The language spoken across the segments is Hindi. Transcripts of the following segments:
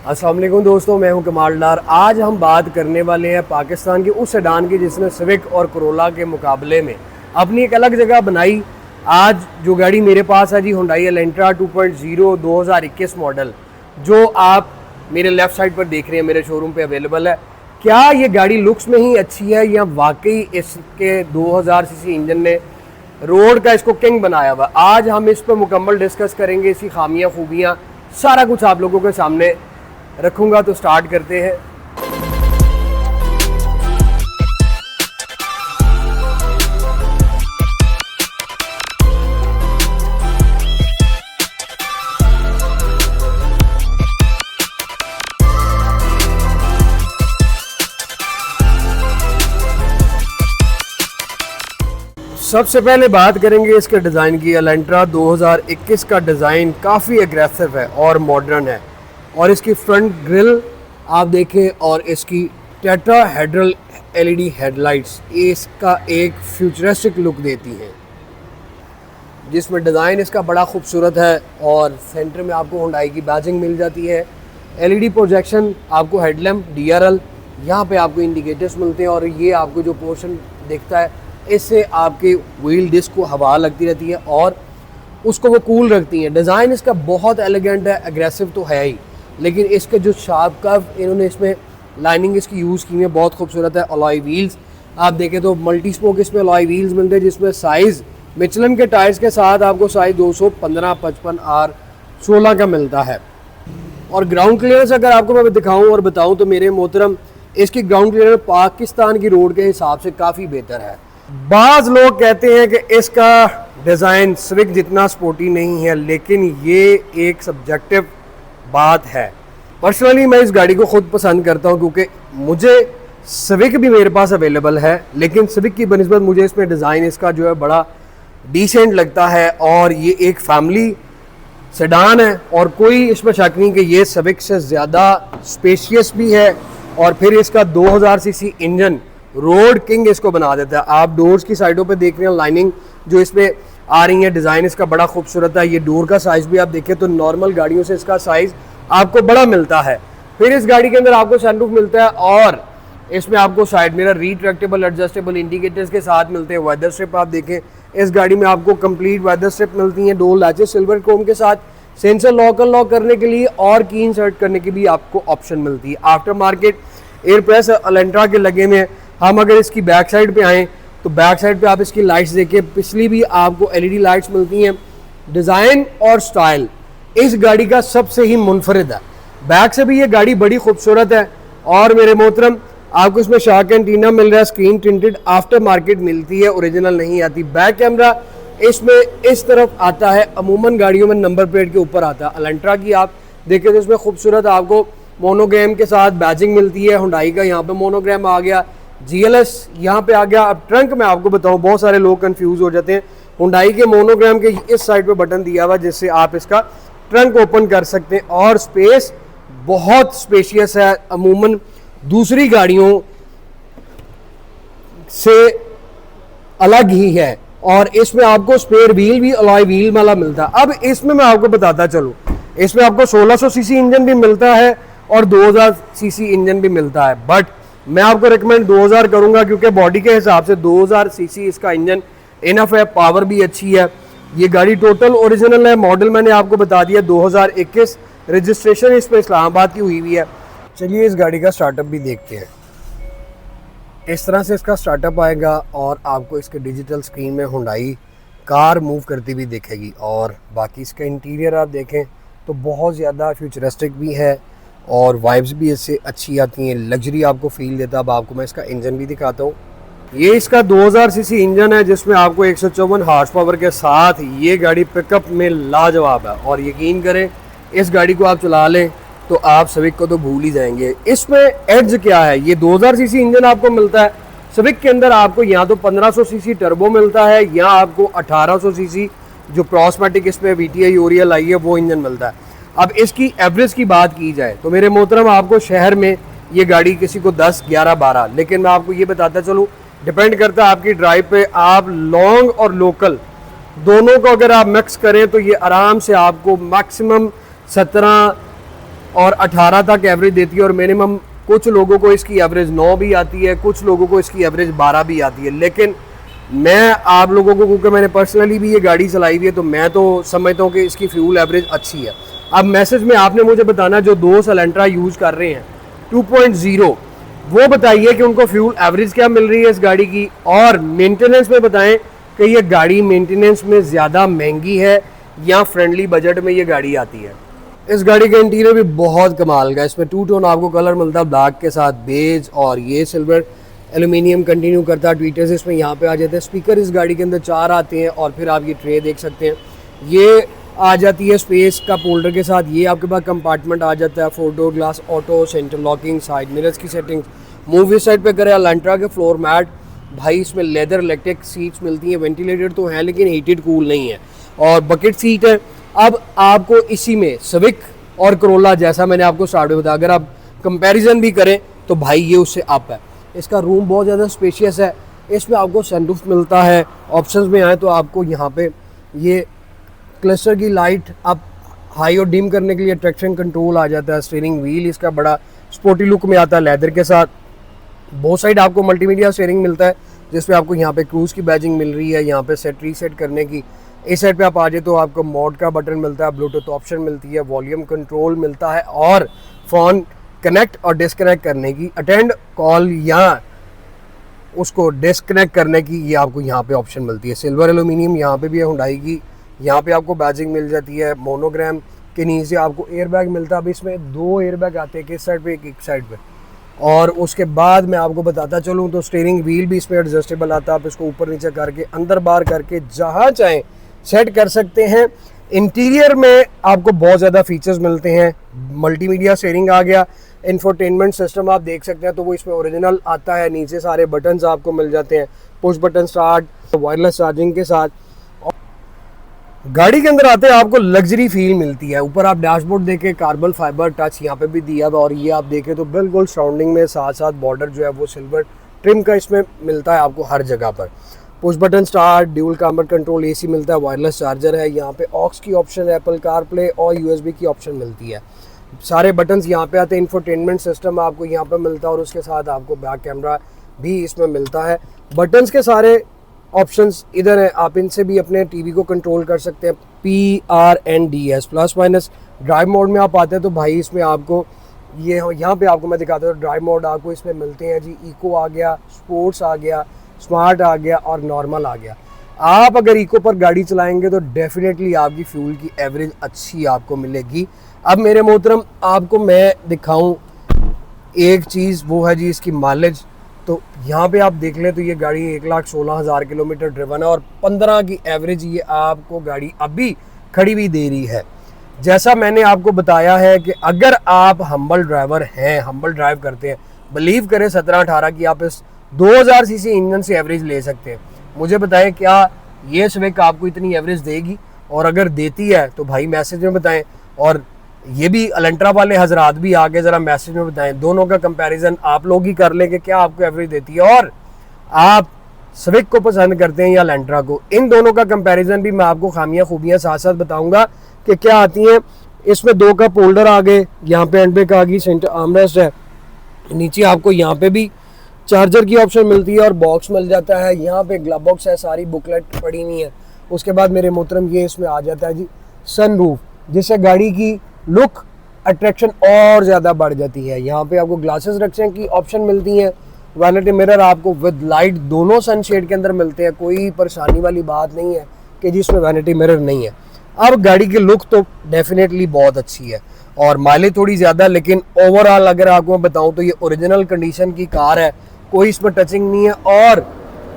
अस्सलाम वालेकुम दोस्तों, मैं हूं कमाल डार। आज हम बात करने वाले हैं पाकिस्तान के उस सेडान की जिसने सिविक और कोरोला के मुकाबले में अपनी एक अलग जगह बनाई। आज जो गाड़ी मेरे पास है जी, हुंडई एलेंट्रा 2.0 2021 मॉडल, जो आप मेरे लेफ़्ट साइड पर देख रहे हैं, मेरे शोरूम पे अवेलेबल है। क्या ये गाड़ी लुक्स में ही अच्छी है या वाकई इसके 2000 सीसी इंजन ने रोड का इसको किंग बनाया हुआ? आज हम इस पर मुकम्मल डिस्कस करेंगे, इसकी खामियां खूबियां सारा कुछ आप लोगों के सामने रखूंगा। तो स्टार्ट करते हैं। सबसे पहले बात करेंगे इसके डिज़ाइन की। एलेंट्रा 2021 का डिज़ाइन काफ़ी एग्रेसिव है और मॉडर्न है, और इसकी फ्रंट ग्रिल आप देखें और इसकी टेट्राहेड्रल एलईडी हेडलाइट्स इसका एक फ्यूचरिस्टिक लुक देती हैं, जिसमें डिज़ाइन इसका बड़ा खूबसूरत है। और सेंटर में आपको हुंडई की बैजिंग मिल जाती है। एलईडी प्रोजेक्शन, आपको हेडलैम्प, डीआरएल, यहाँ पे आपको इंडिकेटर्स मिलते हैं, और ये आपको जो पोर्शन दिखता है इससे आपके व्हील डिस्क को हवा लगती रहती है और उसको वो कूल रखती हैं। डिज़ाइन इसका बहुत एलिगेंट है, एग्रेसिव तो है ही, लेकिन इसके जो शार्प कर्व इन्होंने इसमें लाइनिंग इसकी यूज़ की है, बहुत खूबसूरत है। अलॉय व्हील्स आप देखें तो मल्टी स्पोक इसमें अलॉय व्हील्स मिलते हैं, जिसमें साइज़ मिचलन के टायर्स के साथ आपको साइज़ 215, 55 और 16 का मिलता है। और ग्राउंड क्लियरेंस अगर आपको मैं दिखाऊँ और बताऊँ तो मेरे मोहतरम, इसकी ग्राउंड क्लियरेंस पाकिस्तान की रोड के हिसाब से काफ़ी बेहतर है। बाज़ लोग कहते हैं कि इसका डिज़ाइन सिविक जितना स्पोर्टी नहीं है, लेकिन ये एक सब्जेक्टिव बात है। पर्सनली मैं इस गाड़ी को ख़ुद पसंद करता हूँ, क्योंकि मुझे सिविक भी मेरे पास अवेलेबल है, लेकिन सिविक की बनिस्बत मुझे इसमें डिज़ाइन इसका जो है बड़ा डिसेंट लगता है। और ये एक फैमिली सेडान है, और कोई इसमें शक नहीं कि ये सिविक से ज़्यादा स्पेशियस भी है। और फिर इसका 2000 सीसी इंजन रोड किंग इसको बना देता है। आप डोर्स की साइडों पे देख रहे हैं, लाइनिंग जो इसमें आ रही है, डिज़ाइन इसका बड़ा खूबसूरत है। ये डोर का साइज़ भी आप देखें तो नॉर्मल गाड़ियों से इसका साइज़ आपको बड़ा मिलता है। फिर इस गाड़ी के अंदर आपको सनरूफ मिलता है, और इसमें आपको side mirror retractable adjustable indicators के साथ मिलते हैं। वेदर स्ट्रिप आप देखें, इस गाड़ी में आपको कंप्लीट वेदर स्ट्रिप मिलती हैं, डोर लैचेस सिल्वर क्रोम के साथ, सेंसर लॉक अनलॉक करने के लिए और की इंसर्ट करने की भी आपको ऑप्शन मिलती है। After market air press Elantra के लगे में। हम अगर इसकी बैक साइड पे आएँ तो बैक साइड पे आप इसकी लाइट्स देखिए, पिछली भी आपको एलईडी लाइट्स मिलती हैं। डिज़ाइन और स्टाइल इस गाड़ी का सबसे ही मुनफरिद है। बैक से भी ये गाड़ी बड़ी खूबसूरत है। और मेरे मोहतरम, आपको इसमें शार्क एंटीना मिल रहा है, स्क्रीन टिंटेड आफ्टर मार्केट मिलती है, ओरिजिनल नहीं आती। बैक कैमरा इसमें इस तरफ आता है, अमूमन गाड़ियों में नंबर प्लेट के ऊपर आता है। एलेंट्रा की आप देखें तो इसमें खूबसूरत आपको मोनोग्राम के साथ बैजिंग मिलती है। हुंडई का यहाँ पे मोनोग्राम आ गया, GLS यहाँ पे आ गया। अब ट्रंक में आपको बताऊँ, बहुत सारे लोग कंफ्यूज हो जाते हैं। हुंडई के मोनोग्राम के इस साइड पे बटन दिया हुआ, जिससे आप इसका ट्रंक ओपन कर सकते हैं, और स्पेस बहुत स्पेशियस है, अमूमन दूसरी गाड़ियों से अलग ही है। और इसमें आपको स्पेयर व्हील भी अलॉय व्हील वाला मिलता है। अब इसमें मैं आपको बताता चलूँ, इसमें आपको 1600 सीसी इंजन भी मिलता है और 2000 सीसी इंजन भी मिलता है, बट मैं आपको रिकमेंड 2000 करूंगा, क्योंकि बॉडी के हिसाब से 2000 सीसी इसका इंजन इनफ है, पावर भी अच्छी है। ये गाड़ी टोटल ओरिजिनल है। मॉडल मैंने आपको बता दिया 2021, रजिस्ट्रेशन इस पर इस्लामाबाद की हुई हुई है। चलिए इस गाड़ी का स्टार्टअप भी देखते हैं। इस तरह से इसका स्टार्टअप आएगा, और आपको इसके डिजिटल स्क्रीन में हुंडई कार मूव करती भी दिखेगी। और बाकी इसका इंटीरियर आप देखें तो बहुत ज़्यादा फ्यूचरिस्टिक भी है, और वाइब्स भी इससे अच्छी आती हैं, लग्जरी आपको फील देता है। अब आपको मैं इसका इंजन भी दिखाता हूँ। ये इसका 2000 सीसी इंजन है, जिसमें आपको 154 हार्स पावर के साथ ये गाड़ी पिकअप में लाजवाब है। और यकीन करें, इस गाड़ी को आप चला लें तो आप सिविक को तो भूल ही जाएंगे। इसमें एड्ज क्या है, ये 2000 सीसी इंजन आपको मिलता है। सिविक के अंदर आपको या तो 1500 सीसी टर्बो मिलता है, या आपको 1800 सीसी जो क्रॉसमेटिक इसमें VTI ओरियल आई है वो इंजन मिलता है। अब इसकी एवरेज की बात की जाए तो मेरे मोहतरम, आपको शहर में ये गाड़ी किसी को 10, 11, 12, लेकिन मैं आपको ये बताता चलूँ, डिपेंड करता है आपकी ड्राइव पे। आप लॉन्ग और लोकल दोनों को अगर आप मिक्स करें तो ये आराम से आपको मैक्सिमम 17 और 18 तक एवरेज देती है, और मिनिमम कुछ लोगों को इसकी एवरेज 9 भी आती है, कुछ लोगों को इसकी एवरेज 12 भी आती है। लेकिन मैं आप लोगों को, क्योंकि मैंने पर्सनली भी ये गाड़ी चलाई हुई है, तो मैं तो समझता हूँ कि इसकी फ्यूल एवरेज अच्छी है। अब मैसेज में आपने मुझे बताना, जो दोस्त एलेंट्रा यूज़ कर रहे हैं 2.0, वो बताइए कि उनको फ्यूल एवरेज क्या मिल रही है इस गाड़ी की, और मेंटेनेंस में बताएं कि ये गाड़ी मेंटेनेंस में ज़्यादा महंगी है या फ्रेंडली बजट में ये गाड़ी आती है। इस गाड़ी का इंटीरियर भी बहुत कमाल का, इसमें 2 टोन आपको कलर मिलता है, ब्लैक के साथ बेज, और ये सिल्वर एल्यूमिनियम कंटिन्यू करता है। ट्वीटर्स इसमें यहाँ पे आ जाते हैं। स्पीकर इस गाड़ी के अंदर 4 आते हैं, और फिर आप ये ट्रे देख सकते हैं, ये आ जाती है स्पेस का होल्डर के साथ। ये आपके पास कंपार्टमेंट आ जाता है, 4 door glass auto, centre locking, side mirrors की सेटिंग्स। मूव इस साइड पे करें, एलेंट्रा के फ्लोर मैट भाई, इसमें लेदर इलेक्ट्रिक सीट्स मिलती हैं, वेंटिलेटेड तो हैं लेकिन हीटेड कूल नहीं है, और बकेट सीट है। अब आपको इसी में सिविक और करोला, जैसा मैंने आपको स्टार्ट में बताया, अगर आप कंपैरिजन भी करें तो भाई ये उससे अप है। इसका रूम बहुत ज़्यादा स्पेशियस है, इसमें आपको सनरूफ मिलता है। ऑप्शंस में आए तो आपको यहाँ पे ये क्लस्टर की लाइट आप हाई और डिम करने के लिए ट्रैक्शन कंट्रोल आ जाता है। स्टीयरिंग व्हील इसका बड़ा स्पोर्टी लुक में आता है, लेदर के साथ। बोथ साइड आपको मल्टीमीडिया स्टीयरिंग मिलता है, जिसपे आपको यहाँ पे क्रूज़ की बैजिंग मिल रही है, यहाँ पे सेट रीसेट करने की। इस साइड पे आप आ जाए तो आपको मोड का बटन मिलता है, ब्लूटूथ ऑप्शन मिलती है, वॉल्यूम कंट्रोल मिलता है, और फ़ोन कनेक्ट और डिस्कनेक्ट करने की, अटेंड कॉल या उसको डिस्कनेक्ट करने की, ये आपको यहाँ पे ऑप्शन मिलती है। सिल्वर एल्यूमिनियम यहाँ पे भी है हुंडई की, यहाँ पे आपको बैजिंग मिल जाती है। मोनोग्राम के नीचे आपको एयर बैग मिलता है। अब इसमें 2 एयर बैग आते हैं, किस साइड पे, एक साइड पे। और उसके बाद मैं आपको बताता चलूँ तो स्टीयरिंग व्हील भी इसमें एडजस्टेबल आता है, आप इसको ऊपर नीचे करके अंदर बाहर करके जहाँ चाहें सेट कर सकते हैं। इंटीरियर में आपको बहुत ज़्यादा फीचर्स मिलते हैं। मल्टीमीडिया स्टीयरिंग आ गया, इंफोटेनमेंट सिस्टम आप देख सकते हैं तो वो इसमें ओरिजिनल आता है। नीचे सारे बटन्स आपको मिल जाते हैं, push button start, wireless charging के साथ। गाड़ी के अंदर आते हैं आपको लग्जरी फील मिलती है। ऊपर आप डैशबोर्ड देखें, कार्बन फाइबर टच यहाँ पे भी दिया हुआ, और ये आप देखें तो बिल्कुल सराउंडिंग में साथ साथ बॉर्डर जो है वो सिल्वर ट्रिम का इसमें मिलता है आपको हर जगह पर। Push button start, dual camera control, AC मिलता है, वायरलेस चार्जर है, यहाँ पे ऑक्स की ऑप्शन है, एप्पल कारप्ले और यूएसबी की ऑप्शन मिलती है। सारे बटन्स यहाँ पे आते हैं। इंफोटेनमेंट सिस्टम आपको यहाँ पे मिलता है, और उसके साथ आपको बैक कैमरा भी इसमें मिलता है। बटन्स के सारे ऑप्शंस इधर है, आप इनसे भी अपने टीवी को कंट्रोल कर सकते हैं। PRNDS plus minus. Drive mode में आप आते हैं तो भाई इसमें आपको ये यहाँ पे आपको मैं दिखाता हूँ, ड्राइव मोड आपको इसमें मिलते हैं जी। इको आ गया, स्पोर्ट्स आ गया, स्मार्ट आ गया और नॉर्मल आ गया। आप अगर इको पर गाड़ी चलाएंगे तो डेफिनेटली आपकी फ्यूल की एवरेज अच्छी आपको मिलेगी। अब मेरे मोहतरम आपको मैं दिखाऊं एक चीज़, वो है जी इसकी माइलेज। तो यहाँ पे आप देख लें तो ये गाड़ी 1,16,000 किलोमीटर ड्रिवन है, और 15 की एवरेज ये आपको गाड़ी अभी खड़ी भी दे रही है। जैसा मैंने आपको बताया है कि अगर आप हम्बल ड्राइवर हैं, हम्बल ड्राइव करते हैं, बिलीव करें 17-18 की आप इस 2000 सीसी इंजन से एवरेज ले सकते हैं। मुझे बताएं क्या ये स्विक आपको इतनी एवरेज देगी, और अगर देती है तो भाई मैसेज में बताएं, और ये भी एलेंट्रा वाले हजरात भी आगे ज़रा मैसेज में बताएं। दोनों का कंपैरिजन आप लोग ही कर लें कि क्या आपको एवरेज देती है, और आप स्विक को पसंद करते हैं या एलेंट्रा को। इन दोनों का कंपैरिजन भी मैं आपको खामियां खूबियां साथ साथ बताऊंगा कि क्या आती हैं। इसमें 2 कप होल्डर आ गए, यहाँ पे एंड ब्रेक आ गई, सेंटर आर्मरेस्ट है, नीचे आपको यहाँ पे भी चार्जर की ऑप्शन मिलती है और बॉक्स मिल जाता है। यहाँ पे ग्लव बॉक्स है, सारी बुकलेट पड़ी हुई है। उसके बाद मेरे मोहतरम ये इसमें आ जाता है जी सनरूफ, जिससे गाड़ी की लुक अट्रैक्शन और ज़्यादा बढ़ जाती है। यहाँ पे आपको ग्लासेस रखने की ऑप्शन मिलती हैं। वैनिटी मिरर आपको विद लाइट दोनों सनशेड के अंदर मिलते हैं, कोई परेशानी वाली बात नहीं है कि जिसमें वैनिटी मिरर नहीं है। अब गाड़ी की लुक तो डेफिनेटली बहुत अच्छी है, और माइलेज थोड़ी ज़्यादा, लेकिन ओवरऑल अगर आपको मैं बताऊँ तो ये ओरिजिनल कंडीशन की कार है, कोई इसमें टचिंग नहीं है। और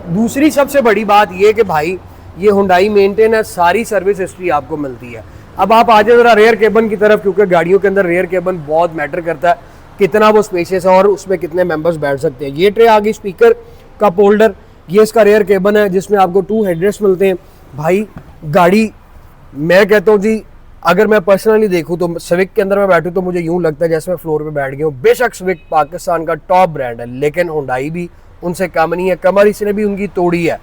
दूसरी सबसे बड़ी बात ये कि भाई ये हुंडई मेंटेन है, सारी सर्विस हिस्ट्री आपको मिलती है। अब आप आ जाए ज़रा रेयर केबन की तरफ, क्योंकि गाड़ियों के अंदर रेयर केबन बहुत मैटर करता है, कितना वो स्पेशियस है और उसमें कितने मेंबर्स बैठ सकते हैं। ये ट्रे आ गई स्पीकर का होल्डर, ये इसका रेयर केबन है जिसमें आपको 2 हेडरेस्ट मिलते हैं। भाई गाड़ी मैं कहता हूँ जी, अगर मैं पर्सनली देखूँ तो स्विक के अंदर मैं बैठूँ तो मुझे यूँ लगता है जैसे मैं फ्लोर पे बैठ गया हूँ। बेशक स्विक पाकिस्तान का टॉप ब्रांड है, लेकिन हुंडई भी उनसे कम नहीं है, कमर इसने भी उनकी तोड़ी है।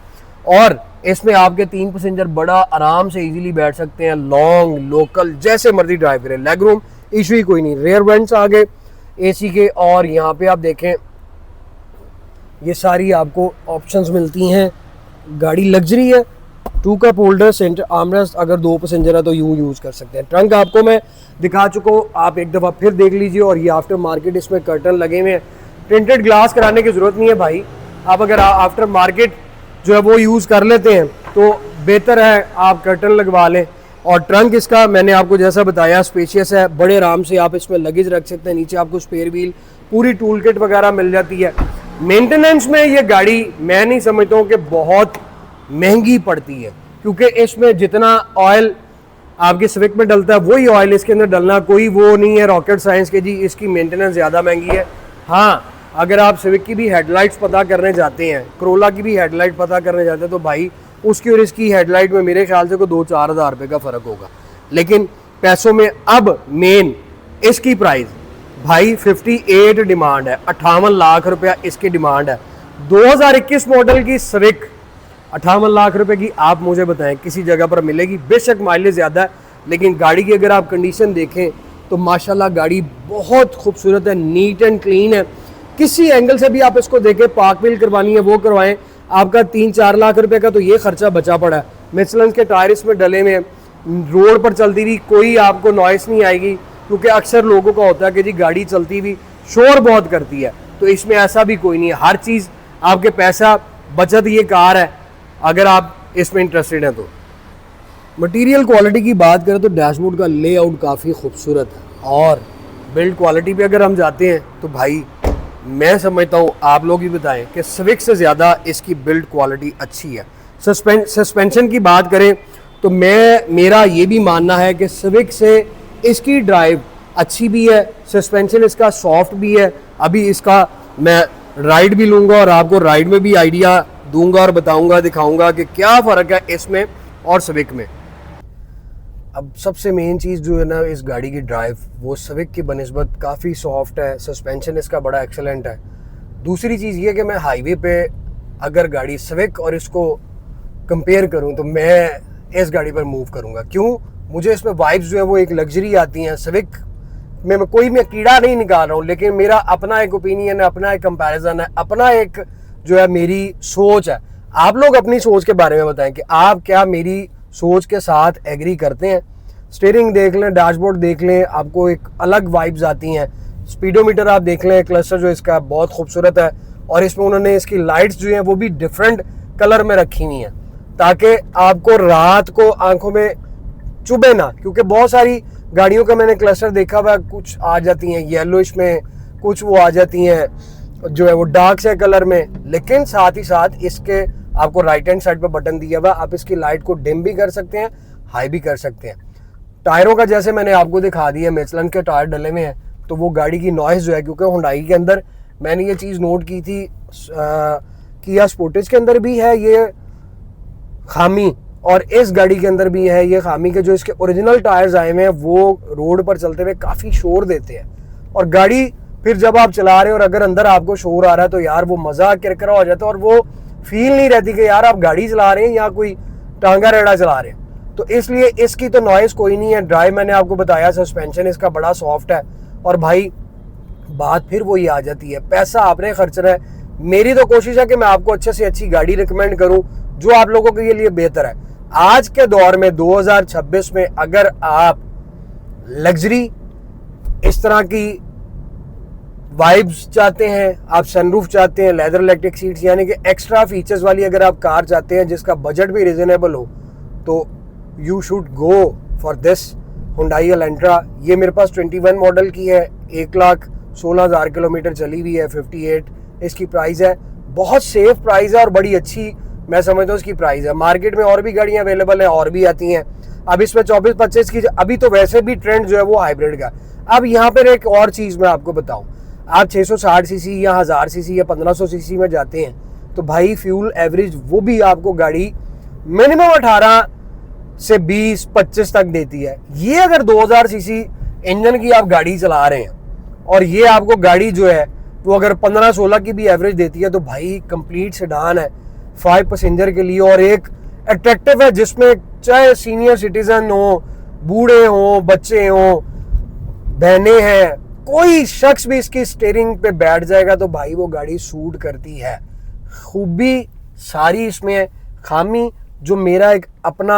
और इसमें आपके 3 पैसेंजर बड़ा आराम से इजीली बैठ सकते हैं, लॉन्ग लोकल जैसे मर्जी ड्राइव करें। लेग रूम इशू ही कोई नहीं। रेयर वेंट्स आ गए एसी के, और यहाँ पे आप देखें ये सारी आपको ऑप्शंस मिलती हैं। गाड़ी लग्जरी है, 2 कप होल्डर, सेंटर आर्मरेस्ट, अगर 2 पैसेंजर है तो यूँ यूज़ कर सकते हैं। ट्रंक आपको मैं दिखा चुका हूँ, आप एक दफ़ा फिर देख लीजिए। और ये आफ्टर मार्केट इसमें कर्टन लगे हुए हैं, टिंटेड ग्लास कराने की ज़रूरत नहीं है भाई। आप अगर आफ्टर मार्केट जो है वो यूज़ कर लेते हैं तो बेहतर है आप कर्टन लगवा लें। और ट्रंक इसका मैंने आपको जैसा बताया स्पेशियस है, बड़े आराम से आप इसमें लगेज रख सकते हैं। नीचे आपको स्पेयर व्हील, पूरी टूल किट वगैरह मिल जाती है। मेंटेनेंस में ये गाड़ी मैं नहीं समझता हूँ कि बहुत महंगी पड़ती है, क्योंकि इसमें जितना ऑयल आपके स्विक में डलता है वही ऑयल इसके अंदर डलना कोई वो नहीं है रॉकेट साइंस के जी इसकी मेंटेनेंस ज़्यादा महंगी है। हाँ, अगर आप स्विक की भी हेडलाइट्स पता करने जाते हैं, क्रोला की भी हेडलाइट पता करने जाते हैं, तो भाई उसकी और इसकी हेडलाइट में मेरे ख्याल से कोई 2-4 हज़ार रुपये का फ़र्क होगा। लेकिन पैसों में अब मेन इसकी प्राइस भाई 58 डिमांड है, 58 लाख रुपया इसकी डिमांड है। 2021 मॉडल की स्विक 58 लाख रुपए की आप मुझे बताएं किसी जगह पर मिलेगी? बेशक माइलेज ज़्यादा है, लेकिन गाड़ी की अगर आप कंडीशन देखें तो माशाल्लाह गाड़ी बहुत खूबसूरत है, नीट एंड क्लीन है। किसी एंगल से भी आप इसको देखें, पार्क व्हील करवानी है वो करवाएं, आपका 3-4 लाख रुपए का तो ये खर्चा बचा पड़ा है। मिशेलिन के टायर इसमें डले हुए हैं, रोड पर चलती हुई कोई आपको नॉइस नहीं आएगी, क्योंकि अक्सर लोगों का होता है कि जी गाड़ी चलती हुई शोर बहुत करती है, तो इसमें ऐसा भी कोई नहीं है। हर चीज़ आपके पैसा बचत ये कार है अगर आप इसमें इंटरेस्टेड हैं तो। मटेरियल क्वालिटी की बात करें तो डैशबोर्ड का लेआउट काफ़ी खूबसूरत है, और बिल्ड क्वालिटी पे अगर हम जाते हैं तो भाई मैं समझता हूँ, आप लोग ही बताएं कि स्विक से ज़्यादा इसकी बिल्ड क्वालिटी अच्छी है। सस्पेंशन की बात करें तो मेरा ये भी मानना है कि स्विक से इसकी ड्राइव अच्छी भी है, सस्पेंशन इसका सॉफ्ट भी है। अभी इसका मैं राइड भी लूँगा और आपको राइड में भी आइडिया दूंगा और बताऊंगा, दिखाऊंगा कि क्या फ़र्क है इसमें और स्विक में। अब सबसे मेन चीज़ जो है ना इस गाड़ी की ड्राइव, वो स्विक की बनिस्बत काफ़ी सॉफ्ट है, सस्पेंशन इसका बड़ा एक्सेलेंट है। दूसरी चीज़ ये कि मैं हाईवे पे अगर गाड़ी स्विक और इसको कंपेयर करूं तो मैं इस गाड़ी पर मूव करूंगा। क्यों? मुझे इसमें वाइब्स जो है वो एक लग्जरी आती हैं। स्विक में मैं कीड़ा नहीं निकाल रहा हूँ, लेकिन मेरा अपना एक ओपिनियन है, अपना एक कंपैरिजन है, अपना एक जो है मेरी सोच है। आप लोग अपनी सोच के बारे में बताएं कि आप क्या मेरी सोच के साथ एग्री करते हैं। स्टीयरिंग देख लें, डैशबोर्ड देख लें, आपको एक अलग वाइब्स आती हैं। स्पीडोमीटर आप देख लें, क्लस्टर जो इसका बहुत खूबसूरत है, और इसमें उन्होंने इसकी लाइट्स जो हैं वो भी डिफरेंट कलर में रखी हुई हैं ताकि आपको रात को आंखों में चुभे ना। क्योंकि बहुत सारी गाड़ियों का मैंने क्लस्टर देखा हुआ, कुछ आ जाती हैं येलोइश में, कुछ वो आ जाती हैं जो है वो डार्क से कलर में। लेकिन साथ ही साथ इसके आपको राइट हैंड साइड पे बटन दिया हुआ, आप इसकी लाइट को डिम भी कर सकते हैं, हाई भी कर सकते हैं। टायरों का जैसे मैंने आपको दिखा दिया, मिशेलिन के टायर डले में हैं, तो वो गाड़ी की नॉइस जो है, क्योंकि हुंडई के अंदर मैंने ये चीज़ नोट की थी, किया स्पोर्टेज के अंदर भी है ये खामी, और इस गाड़ी के अंदर भी है ये खामी के जो इसके ओरिजिनल टायर्स आए हुए हैं वो रोड पर चलते हुए काफ़ी शोर देते हैं। और गाड़ी फिर जब आप चला रहे हो और अगर अंदर आपको शोर आ रहा है तो यार वो मज़ा किरकिरा हो जाता है, और वो फील नहीं रहती कि यार आप गाड़ी चला रहे हैं या कोई टांगा रेड़ा चला रहे हैं। तो इसलिए इसकी तो नॉइस कोई नहीं है। ड्राइव मैंने आपको बताया, सस्पेंशन इसका बड़ा सॉफ्ट है। और भाई बात फिर वही आ जाती है, पैसा आपने खर्चना है। मेरी तो कोशिश है कि मैं आपको अच्छे से अच्छी गाड़ी रिकमेंड करूं जो आप लोगों के लिए बेहतर है। आज के दौर में 2026 में अगर आप लग्जरी इस तरह की वाइब्स चाहते हैं, आप सनरूफ चाहते हैं, लेदर इलेक्ट्रिक सीट्स यानी कि एक्स्ट्रा फीचर्स वाली अगर आप कार चाहते हैं जिसका बजट भी रिजनेबल हो, तो you should go for this Hyundai Elantra. ये मेरे पास 21 मॉडल की है, 1,16,000 किलोमीटर चली हुई है, 58 इसकी प्राइस है। बहुत सेफ प्राइस है और बड़ी अच्छी मैं समझता हूँ इसकी प्राइस है। मार्केट में और भी गाड़ियाँ अवेलेबल हैं और भी आती हैं। अब इसमें 24-25 की, अभी तो वैसे भी ट्रेंड जो है वो हाइब्रिड का। अब यहाँ पर एक और चीज़ मैं आपको बताऊँ, आप 660 सीसी या 1000 सीसी या 1500 सीसी में जाते हैं तो भाई फ्यूल एवरेज वो भी आपको गाड़ी मिनिमम 18 से 20-25 तक देती है। ये अगर 2000 सीसी इंजन की आप गाड़ी चला रहे हैं और ये आपको गाड़ी जो है वो अगर 15-16 की भी एवरेज देती है तो भाई कंप्लीट सेडान है 5 पैसेंजर के लिए, और एक अट्रैक्टिव है जिसमें चाहे सीनियर सिटीजन हो, बूढ़े हो, बच्चे हो, बहने हैं, कोई शख्स भी इसकी स्टीयरिंग पे बैठ जाएगा तो भाई वो गाड़ी सूट करती है। खूबी सारी इसमें है। खामी जो मेरा एक अपना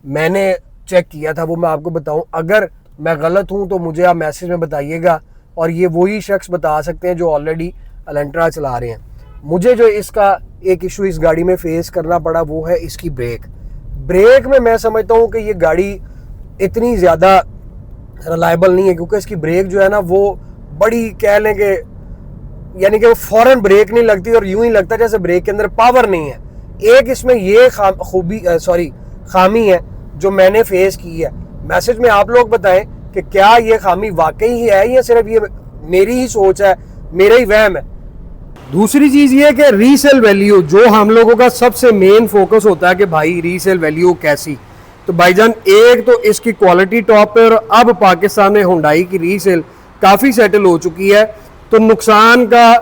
मैंने चेक किया था वो मैं आपको बताऊं, अगर मैं गलत हूं तो मुझे आप मैसेज में बताइएगा, और ये वही शख्स बता सकते हैं जो ऑलरेडी एलेंट्रा चला रहे हैं। मुझे जो इसका एक इशू इस गाड़ी में फेस करना पड़ा वो है इसकी ब्रेक में मैं समझता हूँ कि ये गाड़ी इतनी ज़्यादा रिलायबल नहीं है, क्योंकि इसकी ब्रेक जो है ना वो बड़ी कह लें कि यानी कि वो फौरन ब्रेक नहीं लगती और यूं ही लगता जैसे ब्रेक के अंदर पावर नहीं है। एक इसमें ये खामी है जो मैंने फेस की है। मैसेज में आप लोग बताएं कि क्या ये खामी वाकई ही है या सिर्फ ये मेरी ही सोच है, मेरा ही वहम है। दूसरी चीज ये है कि रीसेल वैल्यू, जो हम लोगों का सबसे मेन फोकस होता है कि भाई रीसेल वैल्यू कैसी, तो भाईजान एक तो इसकी क्वालिटी टॉप पे, और अब पाकिस्तान में हुंडई की रीसेल काफ़ी सेटल हो चुकी है तो नुकसान का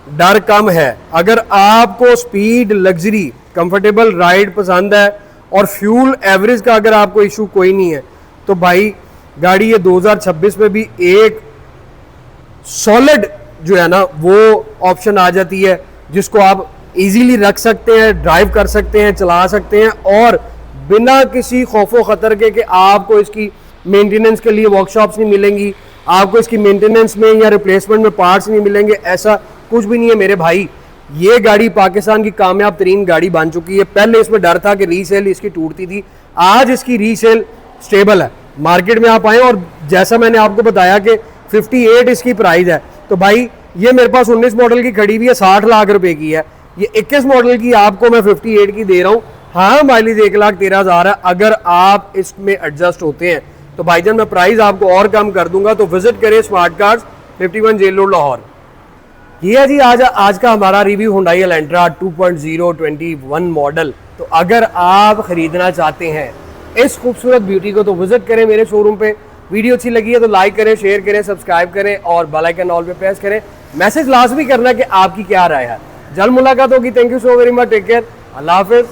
डर कम है। अगर आपको स्पीड, लग्जरी, कंफर्टेबल राइड पसंद है और फ्यूल एवरेज का अगर आपको इशू कोई नहीं है तो भाई गाड़ी ये 2026 में भी एक सॉलिड जो है ना वो ऑप्शन आ जाती है, जिसको आप इजीली रख सकते हैं, ड्राइव कर सकते हैं, चला सकते हैं, और बिना किसी खौफो खतर के कि आपको इसकी मेंटेनेंस के लिए वर्कशॉप्स नहीं मिलेंगी, आपको इसकी मेंटेनेंस में या रिप्लेसमेंट में पार्ट्स नहीं मिलेंगे, ऐसा कुछ भी नहीं है मेरे भाई। ये गाड़ी पाकिस्तान की कामयाब तरीन गाड़ी बन चुकी है। पहले इसमें डर था कि रीसेल इसकी टूटती थी, आज इसकी रीसेल स्टेबल है। मार्केट में आप आए और जैसा मैंने आपको बताया कि 58 इसकी प्राइस है, तो भाई ये मेरे पास 19 मॉडल की खड़ी हुई है, 60 लाख रुपए की है। ये 21 मॉडल की आपको मैं 58 की दे रहा हूँ। हाँ, माइलेज 1,13,000 है। अगर आप इसमें एडजस्ट होते हैं तो भाईजान मैं प्राइस आपको और कम कर दूंगा। तो विजिट करें smart cars, 51 jail road, Lahore. ये है जी आज का हमारा रिव्यू हुंडई एलेंट्रा 2.0 21 मॉडल। तो अगर आप खरीदना चाहते हैं इस खूबसूरत ब्यूटी को तो विजिट करें मेरे शोरूम पे। वीडियो अच्छी लगी है तो लाइक करें, शेयर करें, सब्सक्राइब करें और बेल आइकन ऑल पे प्रेस करें। मैसेज लाजमी करना कि आपकी क्या राय है। जल्द मुलाकात होगी। Thank you so very much. Take care. अल्लाह हाफिज।